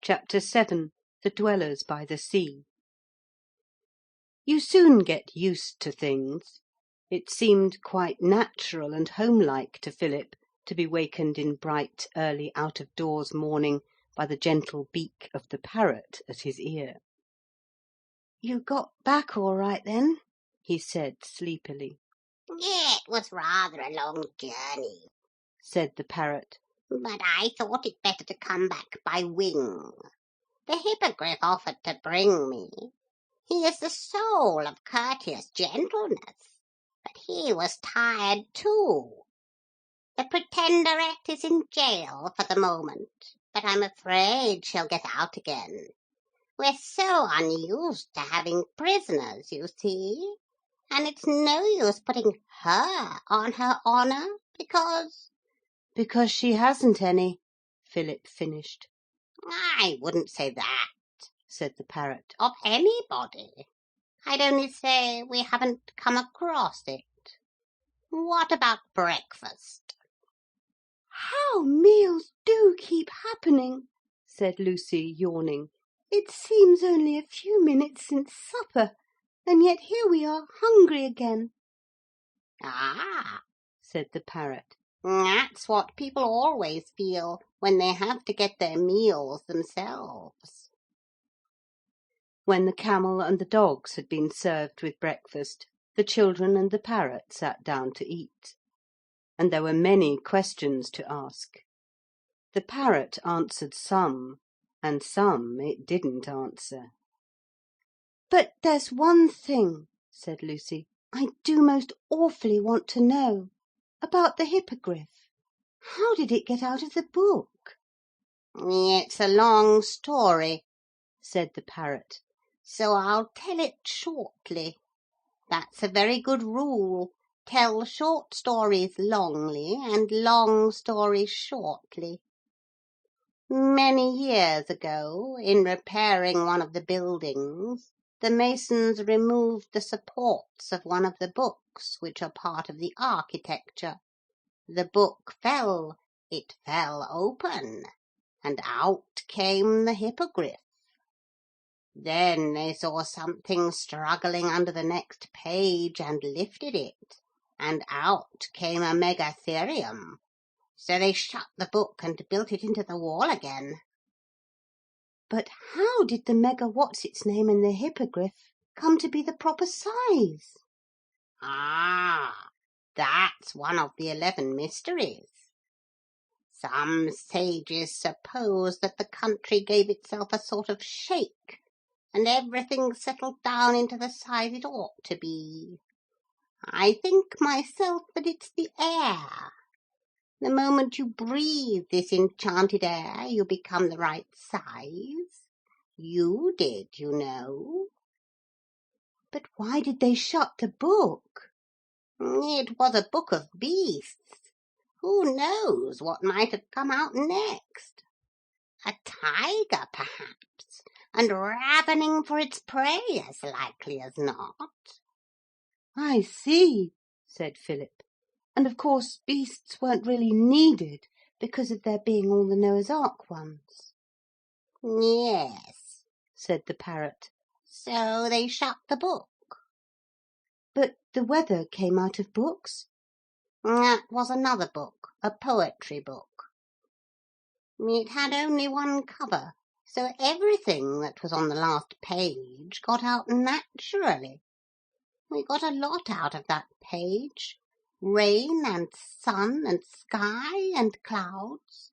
Chapter 7. The Dwellers by the Sea. You soon get used to things. It seemed quite natural and homelike to Philip to be wakened in bright, early out-of-doors morning by the gentle beak of the parrot at his ear. "You got back all right, then?" he said sleepily. "It was rather a long journey," said the parrot. "but I thought it better to come back by wing. The hippogriff offered to bring me. He is the soul of courteous gentleness, but he was tired too. The Pretenderette is in jail for the moment, but I'm afraid she'll get out again. We're so unused to having prisoners, you see, and it's no use putting her on her honour because—" "Because she hasn't any," Philip finished. "I wouldn't say that," said the parrot, "of anybody. I'd only say we haven't come across it. What about breakfast?" "How meals do keep happening," said Lucy, yawning. "It seems only a few minutes since supper, and yet here we are, hungry again." "Ah," said the parrot, "that's what people always feel when they have to get their meals themselves." When the camel and the dogs had been served with breakfast, the children and the parrot sat down to eat. And there were many questions to ask. The parrot answered some, and some it didn't answer. "But there's one thing," said Lucy, "I do most awfully want to know. About the hippogriff. How did it get out of the book?" "It's a long story," said the parrot, "so I'll tell it shortly. That's a very good rule. Tell short stories longly and long stories shortly. Many years ago, in repairing one of the buildings, the masons removed the supports of one of the books which are part of the architecture. The book fell. It fell open, and out came the hippogriff. Then they saw something struggling under the next page and lifted it, and out came a megatherium. So they shut the book and built it into the wall again." "But how did the mega-what's-its-name and the hippogriff come to be the proper size?" "Ah, that's one of the 11 mysteries. Some sages suppose that the country gave itself a sort of shake, and everything settled down into the size it ought to be. I think myself that it's the air. The moment you breathe this enchanted air, you become the right size. You did, you know." "But why did they shut the book?" "It was a book of beasts. Who knows what might have come out next? A tiger, perhaps, and ravening for its prey as likely as not." "I see," said Philip. "And of course beasts weren't really needed because of there being all the Noah's Ark ones." "Yes," said the parrot. "So they shut the book." "But the weather came out of books?" "That was another book, a poetry book. It had only one cover, so everything that was on the last page got out naturally. We got a lot out of that page. Rain and sun and sky and clouds,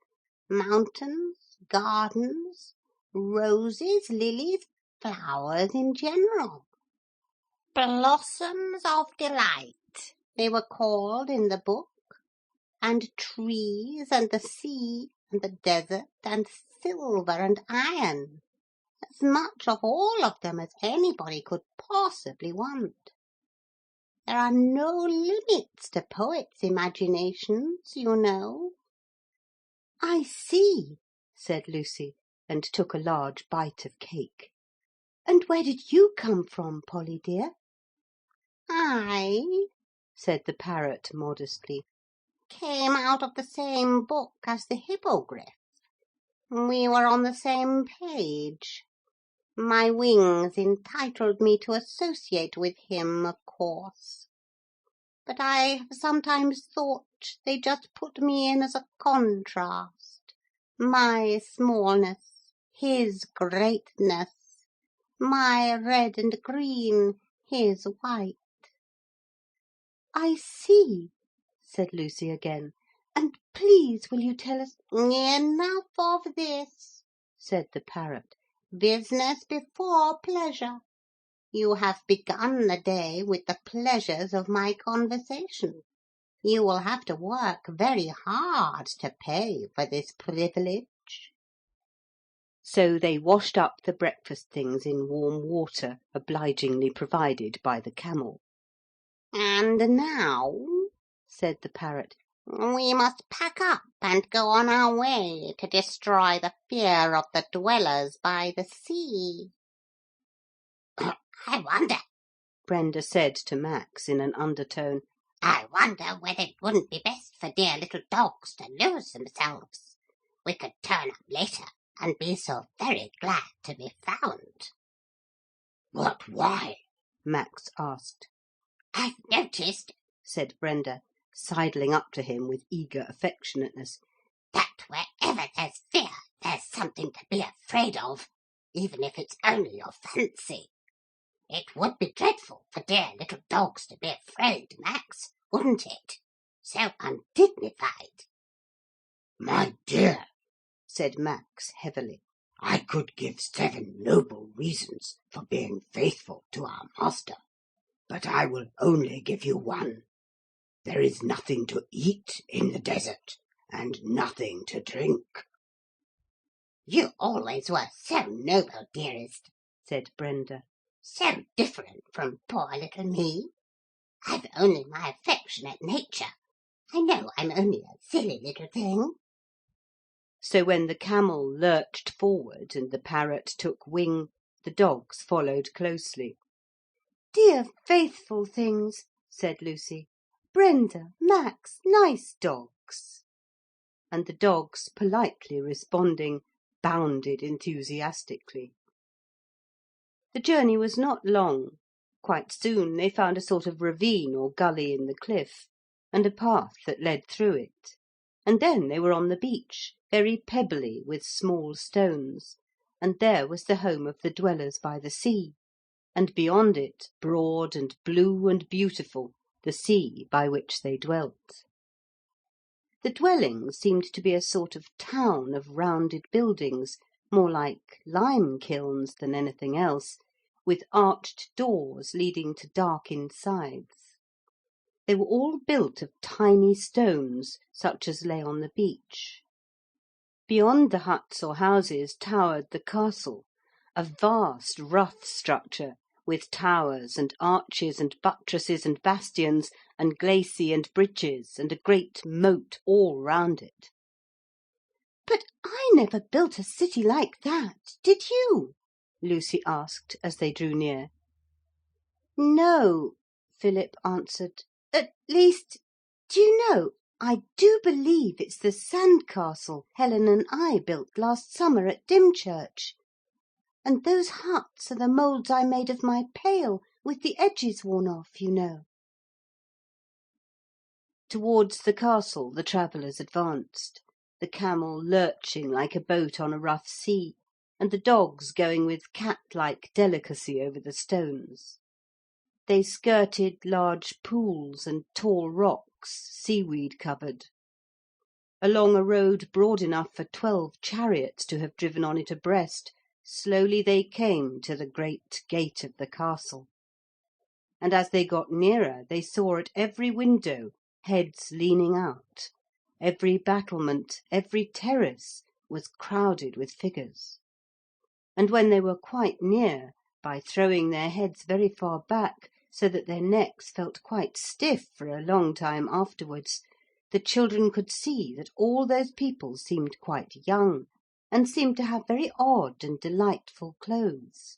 mountains, gardens, roses, lilies, flowers in general. Blossoms of delight, they were called in the book, and trees and the sea and the desert and silver and iron, as much of all of them as anybody could possibly want. There are no limits to poets' imaginations, you know." "I see," said Lucy, and took a large bite of cake. "And where did you come from, Polly dear?" "I," said the parrot modestly, "came out of the same book as the hippogriff. We were on the same page. My wings entitled me to associate with him, of course. But I have sometimes thought they just put me in as a contrast. My smallness, his greatness. My red and green, his white. I see, said Lucy again. And please will you tell us... Enough of this, said the parrot. Business before pleasure. You have begun the day with the pleasures of my conversation. You will have to work very hard to pay for this privilege. So they washed up the breakfast things in warm water, obligingly provided by the camel. And now, said the parrot, we must pack up and go on our way to destroy the fear of the dwellers by the sea. I wonder, Brenda said to Max in an undertone, I wonder whether it wouldn't be best for dear little dogs to lose themselves. We could turn up later and be so very glad to be found. But why? Max asked. I've noticed, said Brenda, sidling up to him with eager affectionateness, that wherever there's fear, there's something to be afraid of, even if it's only your fancy. It would be dreadful for dear little dogs to be afraid, Max, wouldn't it? So undignified. My dear, said Max heavily, I could give 7 noble reasons for being faithful to our master, but I will only give you one. There is nothing to eat in the desert, and nothing to drink. You always were so noble, dearest, said Brenda. So different from poor little me. I've only my affectionate nature. I know I'm only a silly little thing. So when the camel lurched forward and the parrot took wing, the dogs followed closely. Dear faithful things, said Lucy. Brenda, Max, nice dogs. And the dogs, politely responding, bounded enthusiastically. The journey was not long. Quite soon they found a sort of ravine or gully in the cliff, and a path that led through it. And then they were on the beach, very pebbly with small stones, and there was the home of the dwellers by the sea, and beyond it, broad and blue and beautiful, the sea by which they dwelt. The dwelling seemed to be a sort of town of rounded buildings, more like lime kilns than anything else, with arched doors leading to dark insides. They were all built of tiny stones, such as lay on the beach. Beyond the huts or houses towered the castle, a vast rough structure, with towers and arches and buttresses and bastions and glacis and bridges and a great moat all round it. But I never built a city like that, did you? Lucy asked as they drew near. No, Philip answered. At least, do you know, I do believe it's the sand castle Helen and I built last summer at Dymchurch. And those huts are the moulds I made of my pail, with the edges worn off, you know. Towards the castle the travellers advanced, the camel lurching like a boat on a rough sea, and the dogs going with cat-like delicacy over the stones. They skirted large pools and tall rocks, seaweed-covered. Along a road broad enough for 12 chariots to have driven on it abreast, slowly they came to the great gate of the castle. And as they got nearer they saw at every window heads leaning out. Every battlement, every terrace was crowded with figures. And when they were quite near, by throwing their heads very far back, so that their necks felt quite stiff for a long time afterwards, the children could see that all those people seemed quite young, and seemed to have very odd and delightful clothes.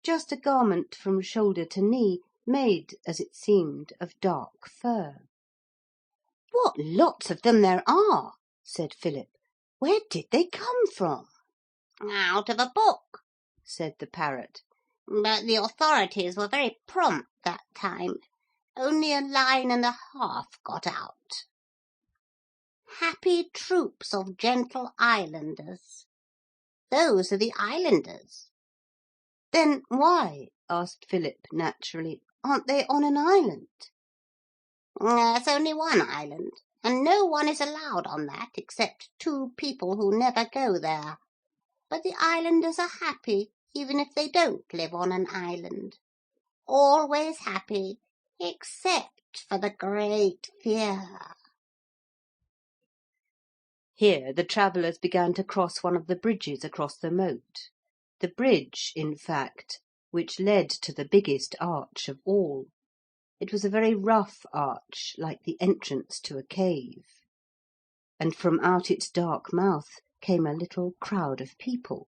Just a garment from shoulder to knee, made, as it seemed, of dark fur. "What lots of them there are!" said Philip. Where did they come from? Out of a book, said the parrot. But the authorities were very prompt that time. Only a line and a half got out. Happy troops of gentle islanders. Those are the islanders. Then why, asked Philip naturally, aren't they on an island? There's only one island, and no one is allowed on that except 2 people who never go there. But the islanders are happy, even if they don't live on an island. Always happy, except for the great fear. Here the travellers began to cross one of the bridges across the moat. The bridge, in fact, which led to the biggest arch of all. It was a very rough arch, like the entrance to a cave. And from out its dark mouth came a little crowd of people.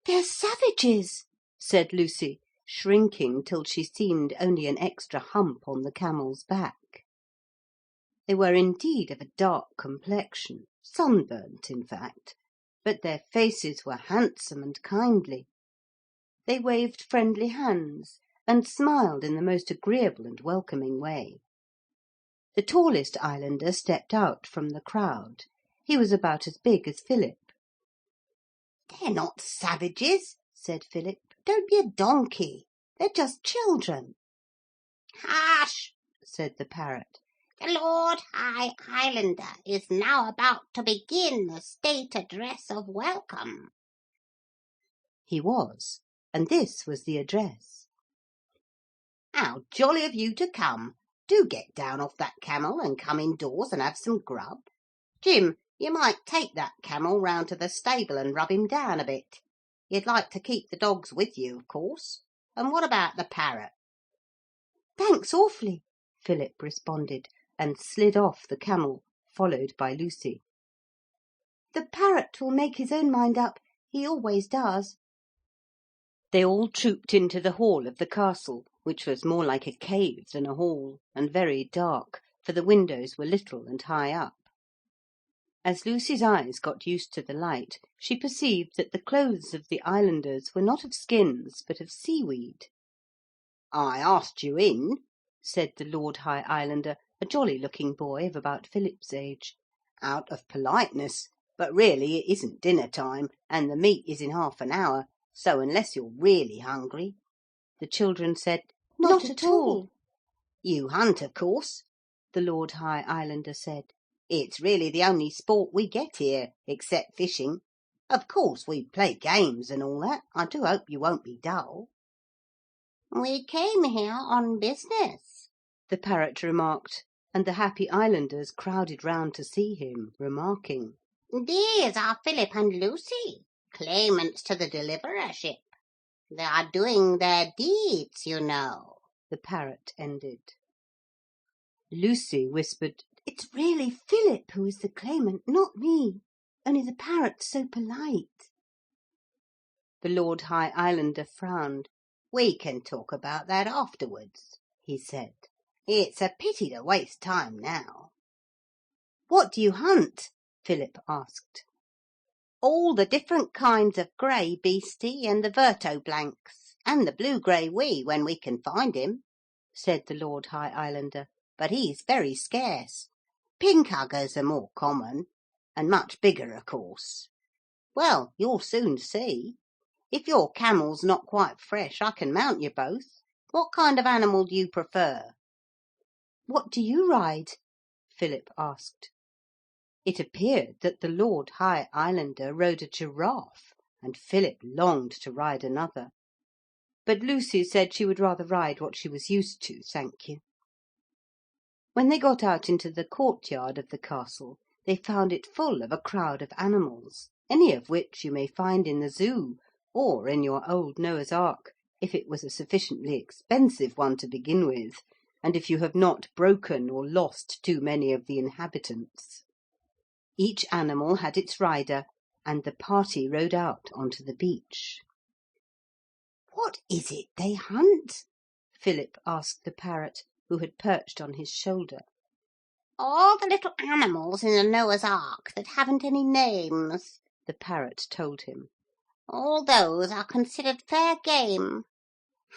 "They're savages," said Lucy, shrinking till she seemed only an extra hump on the camel's back. They were indeed of a dark complexion, sunburnt in fact, but their faces were handsome and kindly. They waved friendly hands and smiled in the most agreeable and welcoming way. The tallest islander stepped out from the crowd. He was about as big as Philip. "They're not savages," said Philip. "Don't be a donkey. They're just children." "Hush," said the parrot. "The Lord High Islander is now about to begin the state address of welcome." He was, and this was the address. "How jolly of you to come. Do get down off that camel and come indoors and have some grub. Jim, you might take that camel round to the stable and rub him down a bit. You'd like to keep the dogs with you, of course. And what about the parrot?" "Thanks awfully," Philip responded, and slid off the camel, followed by Lucy. "The parrot will make his own mind up. He always does." They all trooped into the hall of the castle, which was more like a cave than a hall, and very dark, for the windows were little and high up. As Lucy's eyes got used to the light, she perceived that the clothes of the islanders were not of skins, but of seaweed. "I asked you in," said the Lord High Islander, a jolly-looking boy of about Philip's age, "out of politeness, but really it isn't dinner time, and the meat is in half an hour, so unless you're really hungry—" The children said, "Not at all." "You hunt, of course?" the Lord High Islander said. "It's really the only sport we get here, except fishing. Of course we play games and all that. I do hope you won't be dull." "We came here on business," the parrot remarked, and the happy islanders crowded round to see him, remarking, "These are Philip and Lucy, claimants to the deliverership. They are doing their deeds, you know," the parrot ended. Lucy whispered, "It's really Philip who is the claimant, not me. Only the parrot's so polite." The Lord High Islander frowned. "We can talk about that afterwards," he said. "It's a pity to waste time now." "What do you hunt?" Philip asked. "All the different kinds of grey beastie and the vertoblancs, and the blue-grey wee when we can find him," said the Lord High Islander, "but he's very scarce. Pink-uggers are more common, and much bigger, of course. Well, you'll soon see. If your camel's not quite fresh, I can mount you both. What kind of animal do you prefer?" "What do you ride?" Philip asked. It appeared that the Lord High Islander rode a giraffe, and Philip longed to ride another. But Lucy said she would rather ride what she was used to, thank you. When they got out into the courtyard of the castle, they found it full of a crowd of animals, any of which you may find in the zoo, or in your old Noah's Ark, if it was a sufficiently expensive one to begin with, and if you have not broken or lost too many of the inhabitants. Each animal had its rider, and the party rode out onto the beach. "What is it they hunt?" Philip asked the parrot, who had perched on his shoulder. All the little animals in the Noah's Ark that haven't any names, the parrot told him. All those are considered fair game.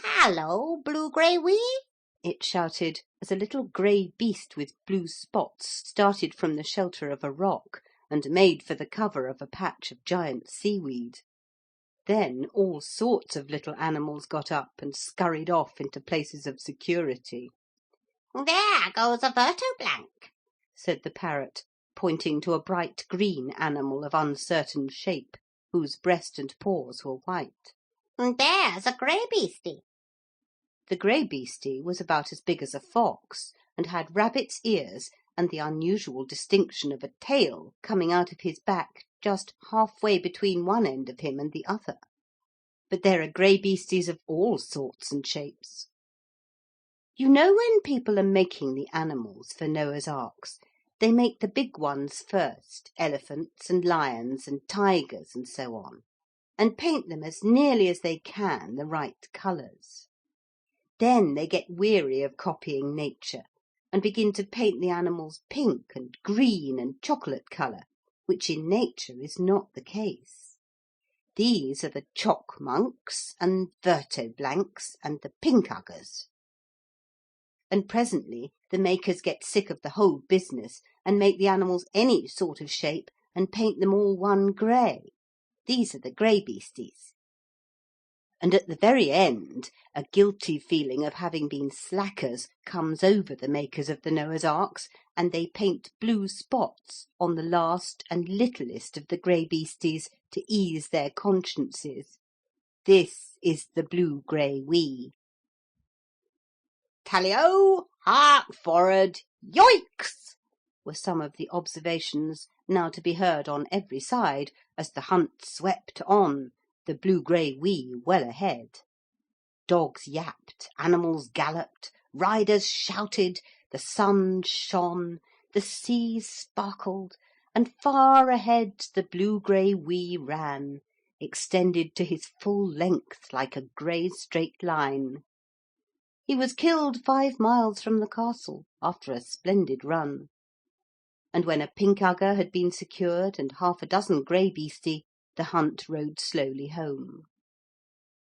Hallo, blue-grey-wee, it shouted as a little grey beast with blue spots started from the shelter of a rock and made for the cover of a patch of giant seaweed. Then all sorts of little animals got up and scurried off into places of security. There goes a vertoblanc, said the parrot, pointing to a bright green animal of uncertain shape, whose breast and paws were white. There's a grey beastie. The grey beastie was about as big as a fox, and had rabbit's ears and the unusual distinction of a tail coming out of his back just half-way between one end of him and the other. But there are grey beasties of all sorts and shapes. You know when people are making the animals for Noah's Arks, they make the big ones first, elephants and lions and tigers and so on, and paint them as nearly as they can the right colours. Then they get weary of copying nature and begin to paint the animals pink and green and chocolate colour, which in nature is not the case. These are the chock-monks and vertoblancs and the pink-uggers. And presently the makers get sick of the whole business and make the animals any sort of shape and paint them all one grey. These are the grey beasties. And at the very end, a guilty feeling of having been slackers comes over the makers of the Noah's Arks, and they paint blue spots on the last and littlest of the grey beasties to ease their consciences. This is the blue-grey-wee. "Tally-o! Hark for'ard! Yoicks!" were some of the observations now to be heard on every side as the hunt swept on, the blue-grey-wee well ahead. Dogs yapped, animals galloped, riders shouted, the sun shone, the sea sparkled, and far ahead the blue-grey-wee ran, extended to his full length like a grey straight line. He was killed 5 miles from the castle after a splendid run. And when a pink-ugger had been secured and 6 grey beastie, the hunt rode slowly home.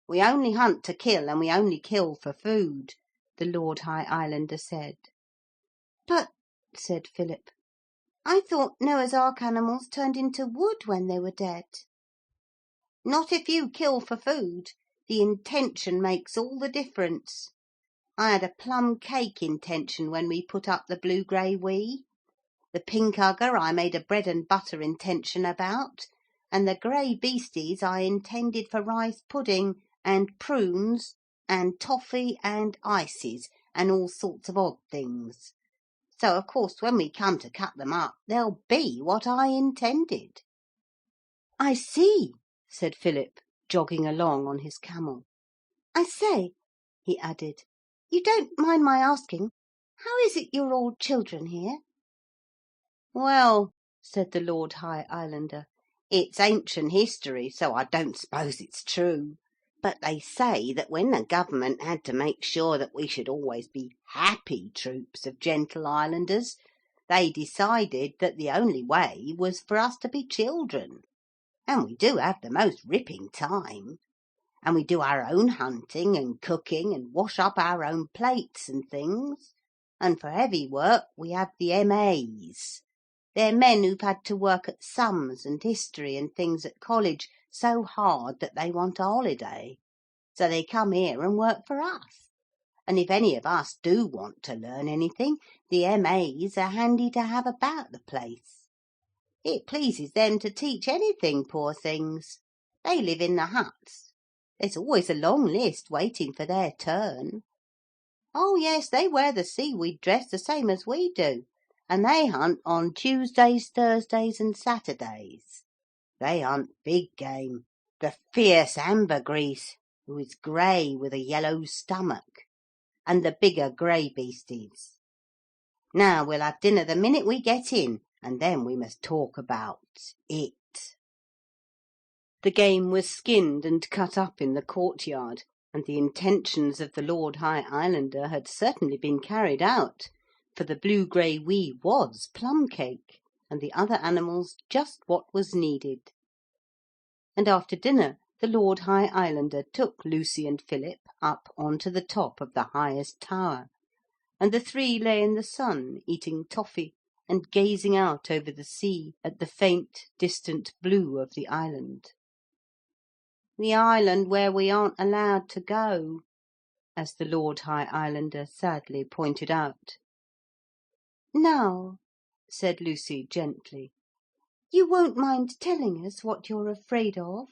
"We only hunt to kill, and we only kill for food," the Lord High Islander said. "But," said Philip, "I thought Noah's Ark animals turned into wood when they were dead." "Not if you kill for food. The intention makes all the difference. I had a plum cake intention when we put up the blue-grey-wee. The pink-ugger I made a bread and butter intention about, and the grey beasties I intended for rice pudding and prunes and toffee and ices and all sorts of odd things. So, of course, when we come to cut them up, they'll be what I intended." "I see," said Philip, jogging along on his camel. "I say," he added, "you don't mind my asking, how is it you're all children here?" "Well," said the Lord High Islander, "it's ancient history, so I don't suppose it's true. But they say that when the government had to make sure that we should always be happy troops of gentle islanders, they decided that the only way was for us to be children. And we do have the most ripping time. And we do our own hunting and cooking and wash up our own plates and things. And for heavy work we have the M.A.'s. They're men who've had to work at sums and history and things at college so hard that they want a holiday. So they come here and work for us. And if any of us do want to learn anything, the M.A.'s are handy to have about the place. It pleases them to teach anything, poor things. They live in the huts. There's always a long list waiting for their turn. Oh yes, they wear the seaweed dress the same as we do. And they hunt on Tuesdays, Thursdays and Saturdays. They hunt big game, the fierce ambergris, who is grey with a yellow stomach, and the bigger grey beasties. Now we'll have dinner the minute we get in, and then we must talk about it." The game was skinned and cut up in the courtyard, and the intentions of the Lord High Islander had certainly been carried out. for the blue-grey wee was plum cake, and the other animals just what was needed. And after dinner the Lord High Islander took Lucy and Philip up on to the top of the highest tower, and the three lay in the sun eating toffee and gazing out over the sea at the faint distant blue of the island. "The island where we aren't allowed to go," as the Lord High Islander sadly pointed out. "Now," said Lucy gently, "you won't mind telling us what you're afraid of?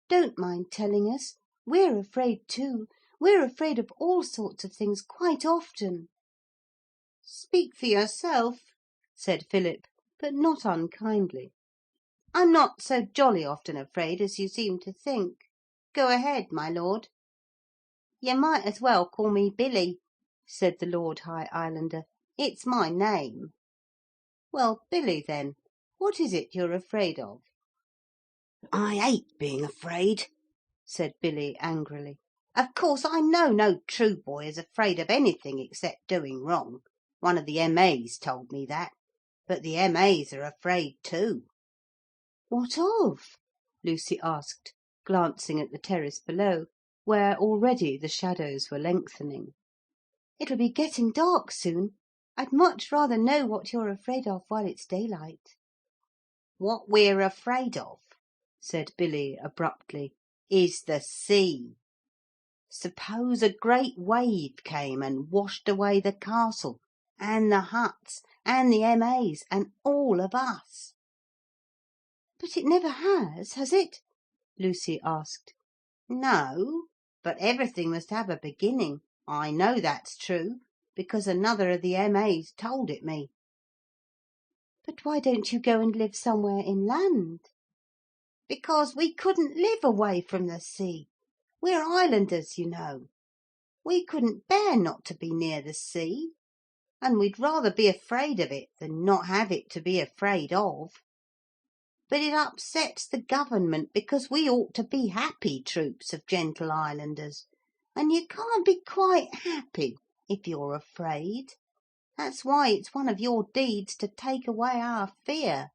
Don't mind telling us. We're afraid too. We're afraid of all sorts of things quite often." "Speak for yourself," said Philip, but not unkindly. "I'm not so jolly often afraid as you seem to think. Go ahead, my lord." "You might as well call me Billy," said the Lord High Islander. "It's my name." "Well, Billy, then, what is it you're afraid of?" "I hate being afraid," said Billy angrily. "Of course I know no true boy is afraid of anything except doing wrong. One of the M.A.'s told me that. But the M.A.'s are afraid too." "What of?" Lucy asked, glancing at the terrace below, where already the shadows were lengthening. "It'll be getting dark soon. I'd much rather know what you're afraid of while it's daylight." "What we're afraid of," said Billy abruptly, "is the sea. Suppose a great wave came and washed away the castle and the huts and the M.A.'s and all of us." "But it never has it?" Lucy asked. "No, but everything must have a beginning. I know that's true, because another of the M.A.'s told it me." "But why don't you go and live somewhere inland?" "Because we couldn't live away from the sea. We're islanders, you know. We couldn't bear not to be near the sea, and we'd rather be afraid of it than not have it to be afraid of. But it upsets the government, because we ought to be happy troops of gentle islanders, and you can't be quite happy if you're afraid. That's why it's one of your deeds to take away our fear."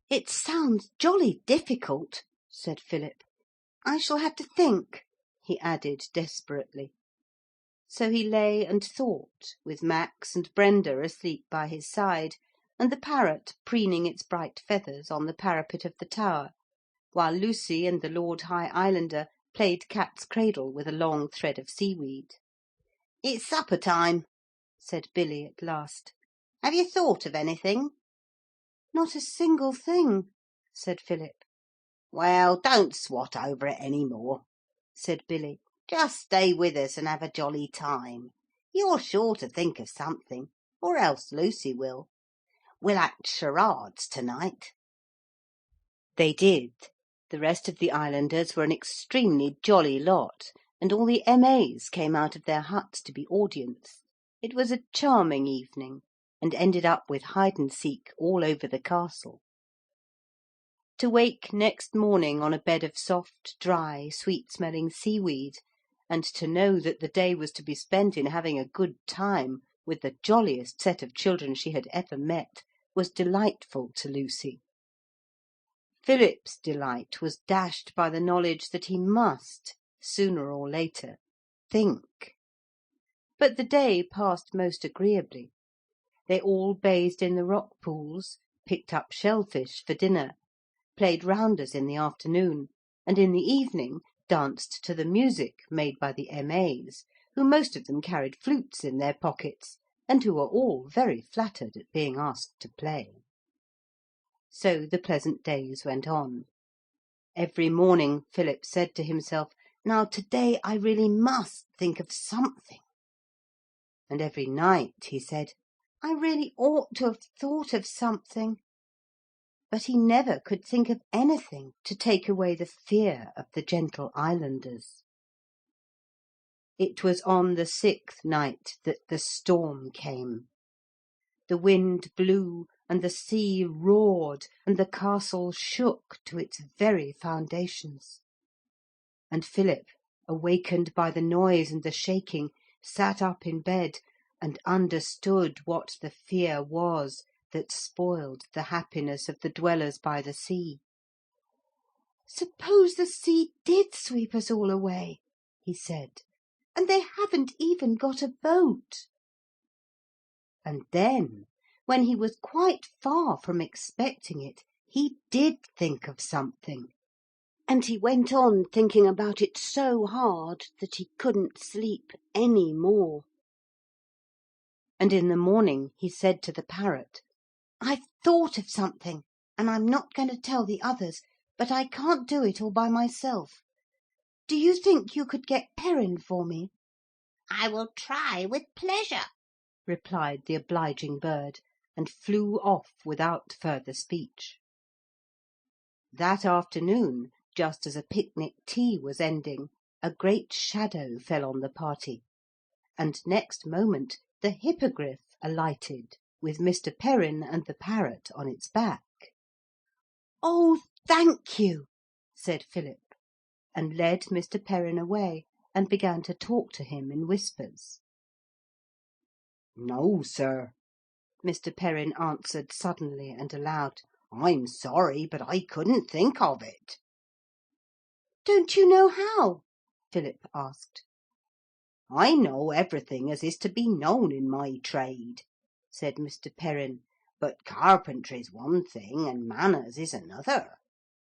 "It sounds jolly difficult," said Philip. "I shall have to think," he added desperately. So he lay and thought, with Max and Brenda asleep by his side, and the parrot preening its bright feathers on the parapet of the tower, while Lucy and the Lord High Islander played cat's cradle with a long thread of seaweed. "It's supper time," said Billy at last. "Have you thought of anything?" "Not a single thing," said Philip. "Well, don't swat over it any more," said Billy. "Just stay with us and have a jolly time. You're sure to think of something, or else Lucy will. We'll act charades to-night." They did. The rest of the islanders were an extremely jolly lot, and all the M.A.'s came out of their huts to be audience. It was a charming evening, and ended up with hide-and-seek all over the castle. To wake next morning on a bed of soft, dry, sweet-smelling seaweed, and to know that the day was to be spent in having a good time with the jolliest set of children she had ever met, was delightful to Lucy. Philip's delight was dashed by the knowledge that he must, sooner or later, think. But the day passed most agreeably. They all bathed in the rock pools, picked up shellfish for dinner, played rounders in the afternoon, and in the evening danced to the music made by the M.A.'s, who most of them carried flutes in their pockets, and who were all very flattered at being asked to play. So the pleasant days went on. Every morning Philip said to himself, "Now to-day I really must think of something." And every night he said, "I really ought to have thought of something." But he never could think of anything to take away the fear of the gentle islanders. It was on the 6th night that the storm came. The wind blew and the sea roared and the castle shook to its very foundations. And Philip, awakened by the noise and the shaking, sat up in bed and understood what the fear was that spoiled the happiness of the dwellers by the sea. "Suppose the sea did sweep us all away," he said, "and they haven't even got a boat." And then, when he was quite far from expecting it, he did think of something, and he went on thinking about it so hard that he couldn't sleep any more. And in the morning he said to the parrot, "I've thought of something, and I'm not going to tell the others, but I can't do it all by myself. Do you think you could get Perrin for me?" "I will try with pleasure," replied the obliging bird, and flew off without further speech. That afternoon, just as a picnic tea was ending, a great shadow fell on the party, and next moment the Hippogriff alighted with Mr. Perrin and the parrot on its back. "Oh, thank you," said Philip, and led Mr. Perrin away and began to talk to him in whispers. "No, sir," Mr. Perrin answered suddenly and aloud. "I'm sorry, but I couldn't think of it." "Don't you know how?" Philip asked. "I know everything as is to be known in my trade," said Mr. Perrin, "but carpentry's one thing and manners is another.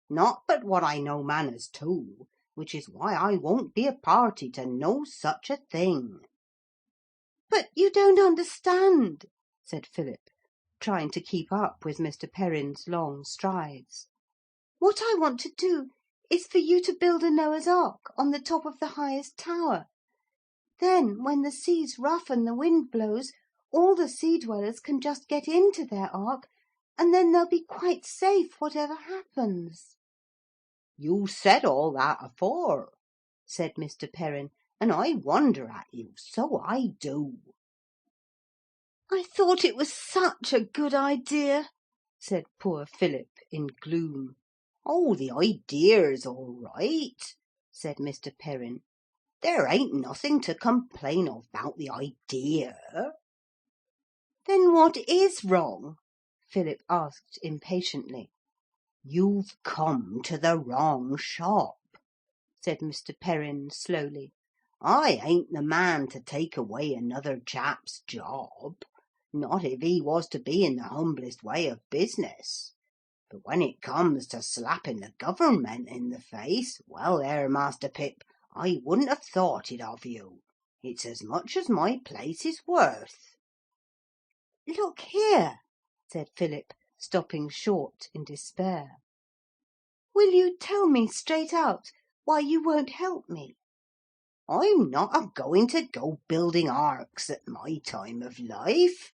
Not but what I know manners too, which is why I won't be a party to no such a thing." "But you don't understand," said Philip, trying to keep up with Mr. Perrin's long strides. "What I want to do is for you to build a Noah's Ark on the top of the highest tower. Then when the sea's rough and the wind blows, all the sea dwellers can just get into their ark, and then they'll be quite safe whatever happens." "You said all that afore," said Mr. Perrin, "and I wonder at you, so I do." "I thought it was such a good idea," said poor Philip in gloom. "Oh, the idear's all right," said Mr. Perrin. "There ain't nothing to complain of about the idea." "Then what is wrong?" Philip asked impatiently. "You've come to the wrong shop," said Mr. Perrin slowly. "I ain't the man to take away another chap's job, not if he was to be in the humblest way of business. But when it comes to slapping the government in the face, well there, Master Pip, I wouldn't have thought it of you. It's as much as my place is worth." "Look here," said Philip, stopping short in despair. "Will you tell me straight out why you won't help me?" "I'm not a-going to go building arks at my time of life,"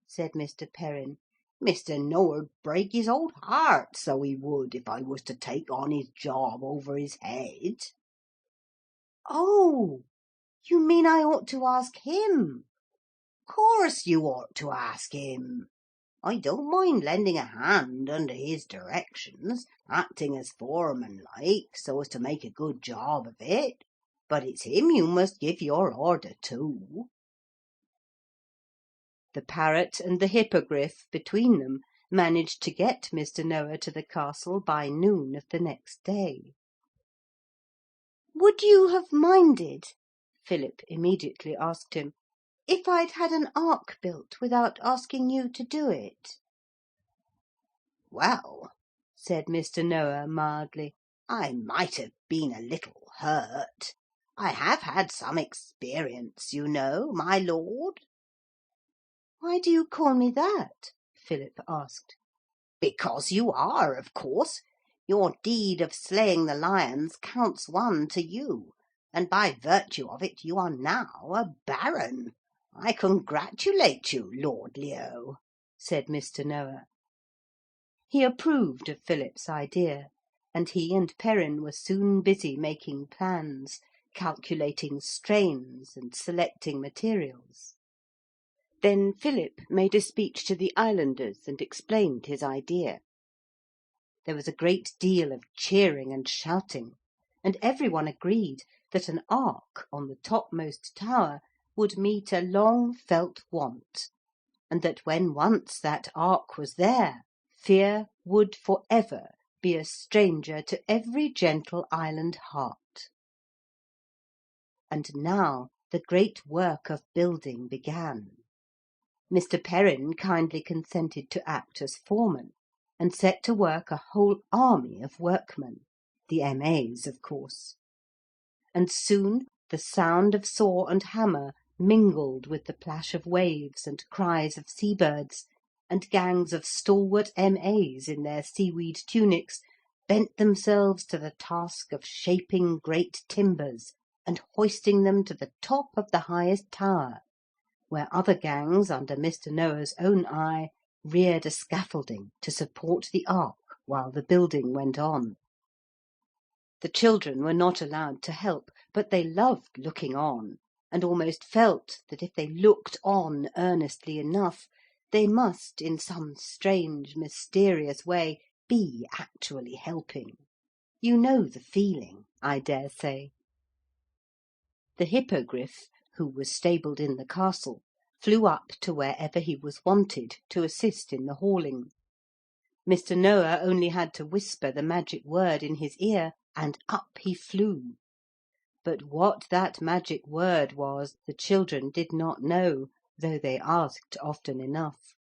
said Mr. Perrin. "Mr. Noah'd break his old heart, so he would, if I was to take on his job over his head." "Oh, you mean I ought to ask him?" "Course you ought to ask him. I don't mind lending a hand under his directions, acting as foreman like, so as to make a good job of it, but it's him you must give your order to." The parrot and the Hippogriff between them managed to get Mr. Noah to the castle by noon of the next day. "Would you have minded," Philip immediately asked him, "if I'd had an ark built without asking you to do it?" "Well," said Mr. Noah mildly, "I might have been a little hurt. I have had some experience, you know, my lord." "Why do you call me that?" Philip asked. "Because you are, of course. Your deed of slaying the lions counts one to you, and by virtue of it you are now a baron. I congratulate you, Lord Leo," said Mr. Noah. He approved of Philip's idea, and he and Perrin were soon busy making plans, calculating strains and selecting materials. Then Philip made a speech to the islanders and explained his idea. There was a great deal of cheering and shouting, and every one agreed that an ark on the topmost tower would meet a long-felt want, and that when once that ark was there, fear would for ever be a stranger to every gentle island heart. And now the great work of building began. Mr. Perrin kindly consented to act as foreman, and set to work a whole army of workmen, the M.A.'s of course. And soon the sound of saw and hammer mingled with the plash of waves and cries of sea-birds, and gangs of stalwart M.A.'s in their seaweed tunics bent themselves to the task of shaping great timbers and hoisting them to the top of the highest tower, where other gangs under Mr. Noah's own eye reared a scaffolding to support the ark while the building went on. The children were not allowed to help, but they loved looking on, and almost felt that if they looked on earnestly enough, they must in some strange mysterious way be actually helping. You know the feeling, I dare say. The Hippogriff, who was stabled in the castle, flew up to wherever he was wanted to assist in the hauling. Mr. Noah only had to whisper the magic word in his ear, and up he flew. But what that magic word was the children did not know, though they asked often enough.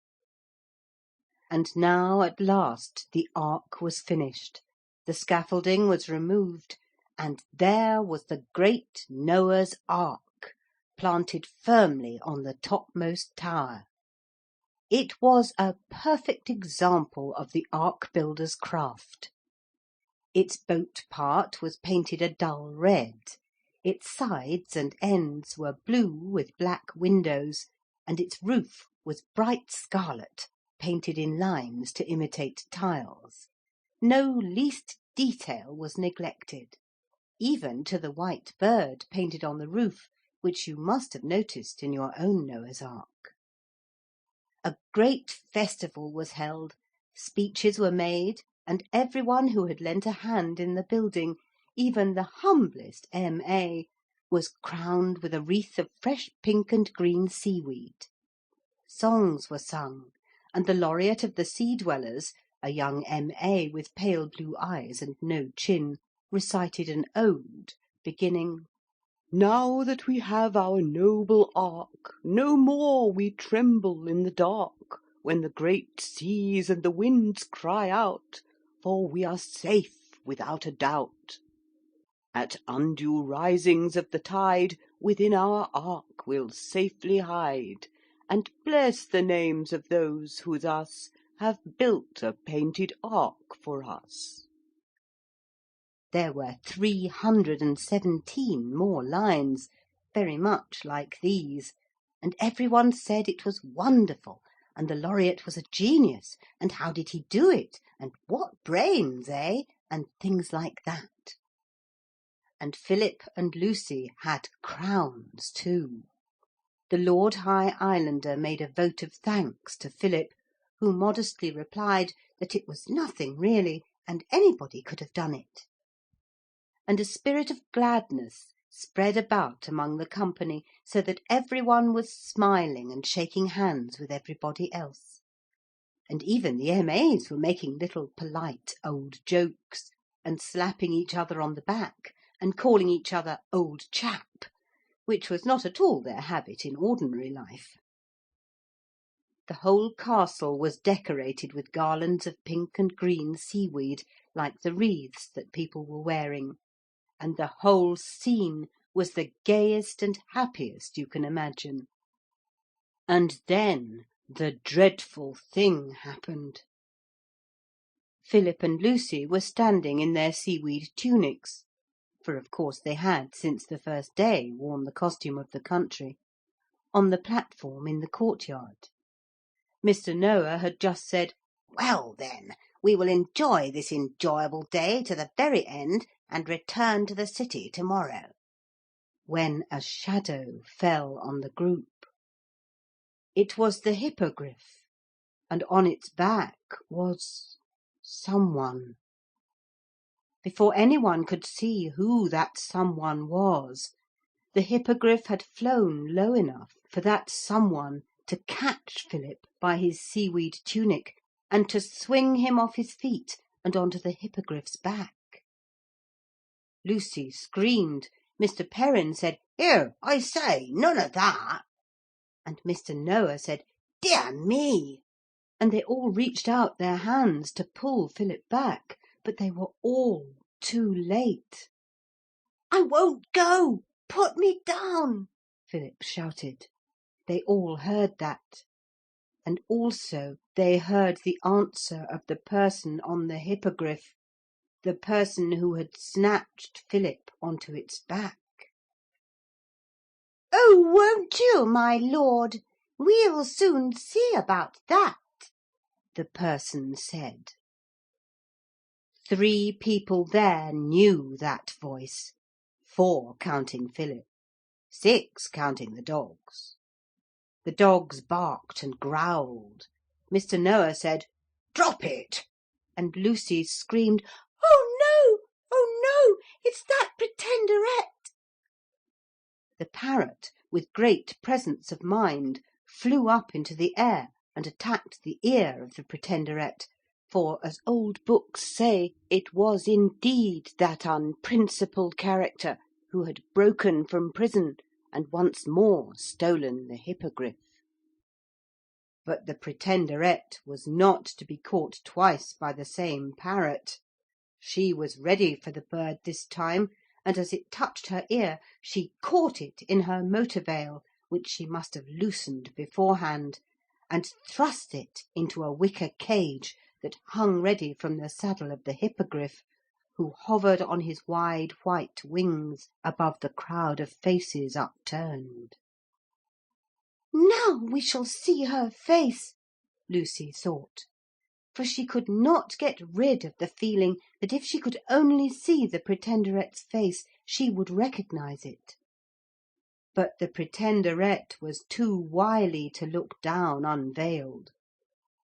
And now at last the ark was finished, the scaffolding was removed, and there was the great Noah's Ark planted firmly on the topmost tower. It was a perfect example of the ark builder's craft. Its boat part was painted a dull red, its sides and ends were blue with black windows, and its roof was bright scarlet, painted in lines to imitate tiles. No least detail was neglected, even to the white bird painted on the roof, which you must have noticed in your own Noah's Ark. A great festival was held, speeches were made, and every one who had lent a hand in the building, even the humblest M.A., was crowned with a wreath of fresh pink and green seaweed. Songs were sung, and the laureate of the sea-dwellers, a young M.A. with pale blue eyes and no chin, recited an ode, beginning, "Now that we have our noble ark, no more we tremble in the dark, when the great seas and the winds cry out, for we are safe without a doubt. At undue risings of the tide, within our ark we'll safely hide, and bless the names of those who thus have built a painted ark for us." There were 317 more lines, very much like these, and every one said it was wonderful, and the laureate was a genius, and how did he do it, and what brains, eh, and things like that. And Philip and Lucy had crowns too. The Lord High Islander made a vote of thanks to Philip, who modestly replied that it was nothing really, and anybody could have done it. And a spirit of gladness spread about among the company, so that every one was smiling and shaking hands with everybody else. And even the M.A.'s were making little polite old jokes, and slapping each other on the back, and calling each other old chap, which was not at all their habit in ordinary life. The whole castle was decorated with garlands of pink and green seaweed, like the wreaths that people were wearing, and the whole scene was the gayest and happiest you can imagine. And then the dreadful thing happened. Philip and Lucy were standing in their seaweed tunics, for of course they had since the first day worn the costume of the country, on the platform in the courtyard. Mr. Noah had just said, "Well then, we will enjoy this enjoyable day to the very end, and return to the city to-morrow," when a shadow fell on the group. It was the Hippogriff, and on its back was someone. Before any one could see who that someone was, The Hippogriff had flown low enough for that someone to catch Philip by his seaweed tunic and to swing him off his feet and on to the Hippogriff's back. Lucy screamed. Mr. Perrin said, "Here, I say, none of that." And Mr. Noah said, "Dear me." And they all reached out their hands to pull Philip back, but they were all too late. "I won't go. Put me down," Philip shouted. They all heard that. And also they heard the answer of the person on the Hippogriff, the person who had snatched Philip onto its back. "Oh, won't you, my lord? We'll soon see about that," the person said. 3 people there knew that voice, 4 counting Philip, 6 counting the dogs. The dogs barked and growled. Mr. Noah said, "Drop it!" and Lucy screamed, "Oh no! Oh no! It's that Pretenderette!" The parrot, with great presence of mind, flew up into the air and attacked the ear of the Pretenderette, for, as old books say, it was indeed that unprincipled character who had broken from prison and once more stolen the Hippogriff. But the Pretenderette was not to be caught twice by the same parrot. She was ready for the bird this time, and as it touched her ear she caught it in her motor veil, which she must have loosened beforehand, and thrust it into a wicker cage that hung ready from the saddle of the Hippogriff, who hovered on his wide white wings above the crowd of faces upturned. "Now we shall see her face," Lucy thought, for she could not get rid of the feeling that if she could only see the Pretenderette's face she would recognise it. But the Pretenderette was too wily to look down unveiled.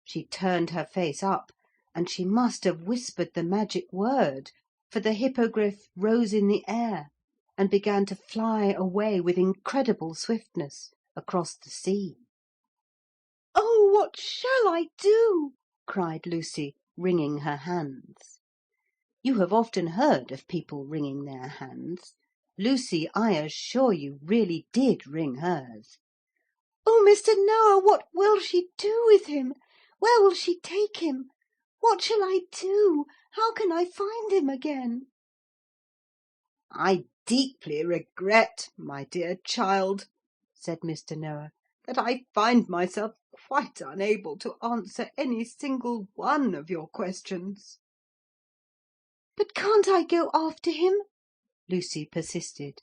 She turned her face up, and she must have whispered the magic word, for the Hippogriff rose in the air and began to fly away with incredible swiftness across the sea. "Oh, what shall I do?" cried Lucy, wringing her hands. You have often heard of people wringing their hands. Lucy, I assure you, really did wring hers. "Oh, Mr. Noah, what will she do with him? Where will she take him? What shall I do? How can I find him again?" "I deeply regret, my dear child," said Mr. Noah, "that I find myself quite unable to answer any single one of your questions." "But can't I go after him?" Lucy persisted.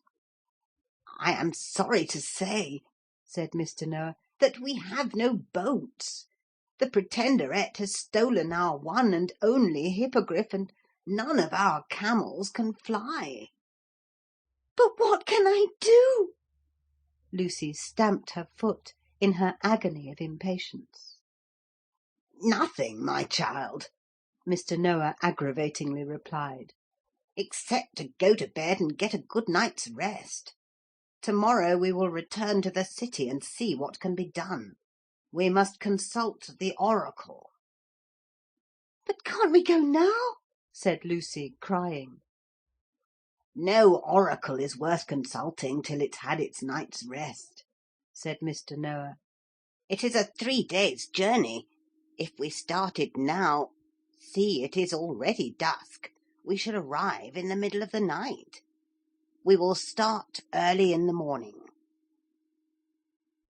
"I am sorry to say," said Mr. Noah, "that we have no boats. The Pretenderette has stolen our one and only Hippogriff, and none of our camels can fly." "But what can I do?" Lucy stamped her foot in her agony of impatience. "Nothing, my child," Mr. Noah aggravatingly replied, "except to go to bed and get a good night's rest. To-morrow we will return to the city and see what can be done. We must consult the oracle." "But can't we go now?" said Lucy, crying. "No oracle is worth consulting till it's had its night's rest," said Mr. Noah. "It is a 3 days' journey. If we started now, see, it is already dusk, we should arrive in the middle of the night. We will start early in the morning."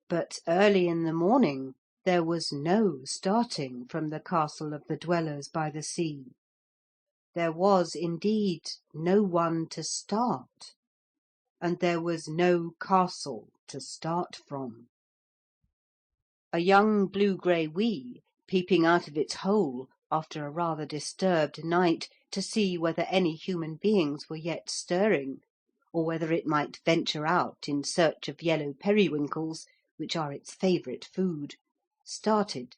But early in the morning there was no starting from the castle of the Dwellers by the Sea. There was indeed no one to start, and there was no castle to start from. A young blue-grey-wee, peeping out of its hole after a rather disturbed night to see whether any human beings were yet stirring, or whether it might venture out in search of yellow periwinkles, which are its favourite food, started,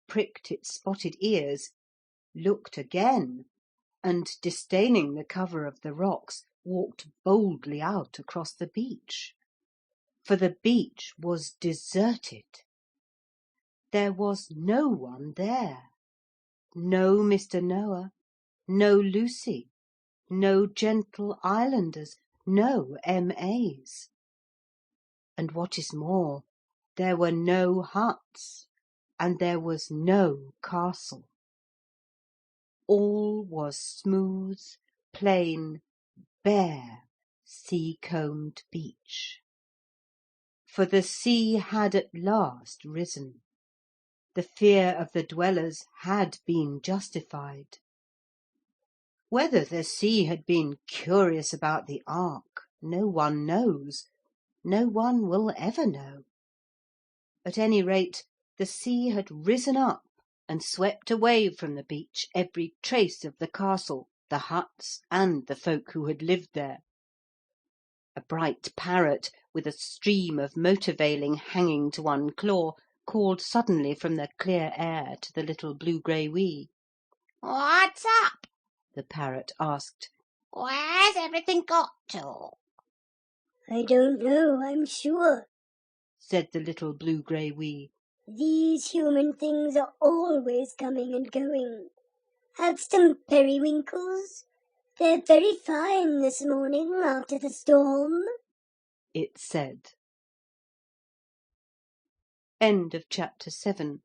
pricked its spotted ears, looked again, and, disdaining the cover of the rocks, walked boldly out across the beach. for the beach was deserted. There was no one there. No Mr. Noah, no Lucy, no gentle islanders, no M.A.'s. And what is more, there were no huts, and there was no castle. All was smooth, plain, bare, sea-combed beach. For the sea had at last risen. The fear of the dwellers had been justified. Whether the sea had been curious about the ark, no one knows. No one will ever know. At any rate, the sea had risen up and swept away from the beach every trace of the castle, the huts, and the folk who had lived there. A bright parrot, with a stream of motor veiling hanging to one claw, called suddenly from the clear air to the little blue-grey-wee. "What's up?" the parrot asked. "Where's everything got to?" "I don't know, I'm sure," said the little blue-grey-wee. "These human things are always coming and going. Have some periwinkles? They're very fine this morning after the storm," it said. End of chapter 7.